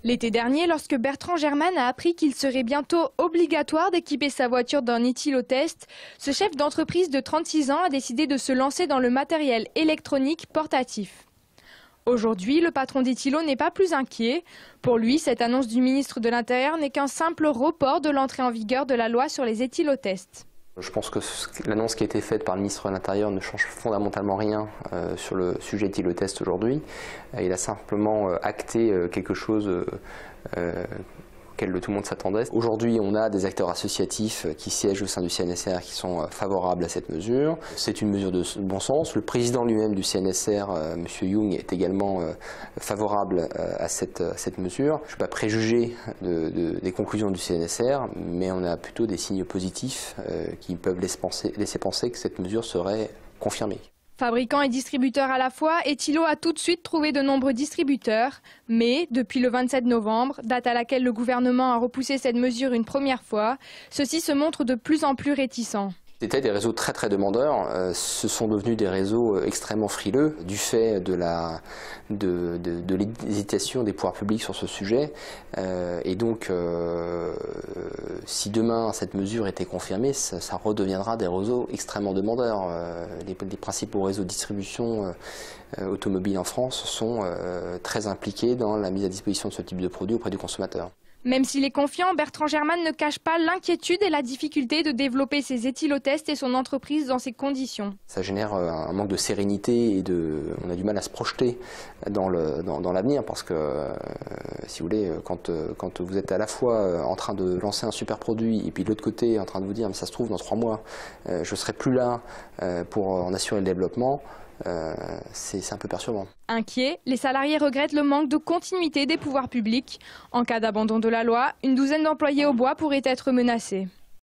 L'été dernier, lorsque Bertrand Germain a appris qu'il serait bientôt obligatoire d'équiper sa voiture d'un éthylotest, ce chef d'entreprise de 36 ans a décidé de se lancer dans le matériel électronique portatif. Aujourd'hui, le patron d'Ethylo n'est pas plus inquiet. Pour lui, cette annonce du ministre de l'Intérieur n'est qu'un simple report de l'entrée en vigueur de la loi sur les éthylotests. Je pense que l'annonce qui a été faite par le ministre de l'Intérieur ne change fondamentalement rien sur le sujet éthylotest aujourd'hui. Il a simplement acté quelque chose auquel tout le monde s'attendait. Aujourd'hui, on a des acteurs associatifs qui siègent au sein du CNSR qui sont favorables à cette mesure. C'est une mesure de bon sens. Le président lui-même du CNSR, M. Young, est également favorable à cette mesure. Je ne suis pas préjugé des conclusions du CNSR, mais on a plutôt des signes positifs qui peuvent laisser penser que cette mesure serait confirmée. Fabricant et distributeur à la fois, Ethylo a tout de suite trouvé de nombreux distributeurs. Mais, depuis le 27 novembre, date à laquelle le gouvernement a repoussé cette mesure une première fois, ceux-ci se montrent de plus en plus réticents. C'était des réseaux très demandeurs, ce sont devenus des réseaux extrêmement frileux du fait de l'hésitation des pouvoirs publics sur ce sujet. Et donc, si demain cette mesure était confirmée, ça redeviendra des réseaux extrêmement demandeurs. Les principaux réseaux de distribution automobile en France sont très impliqués dans la mise à disposition de ce type de produit auprès du consommateur. Même s'il est confiant, Bertrand Germain ne cache pas l'inquiétude et la difficulté de développer ses éthylotests et son entreprise dans ces conditions. Ça génère un manque de sérénité et on a du mal à se projeter dans l'avenir parce que, si vous voulez, quand vous êtes à la fois en train de lancer un super produit et puis de l'autre côté en train de vous dire mais ça se trouve dans 3 mois, je ne serai plus là pour en assurer le développement. C'est un peu perturbant. Inquiets, les salariés regrettent le manque de continuité des pouvoirs publics. En cas d'abandon de la loi, une douzaine d'employés au bois pourraient être menacés.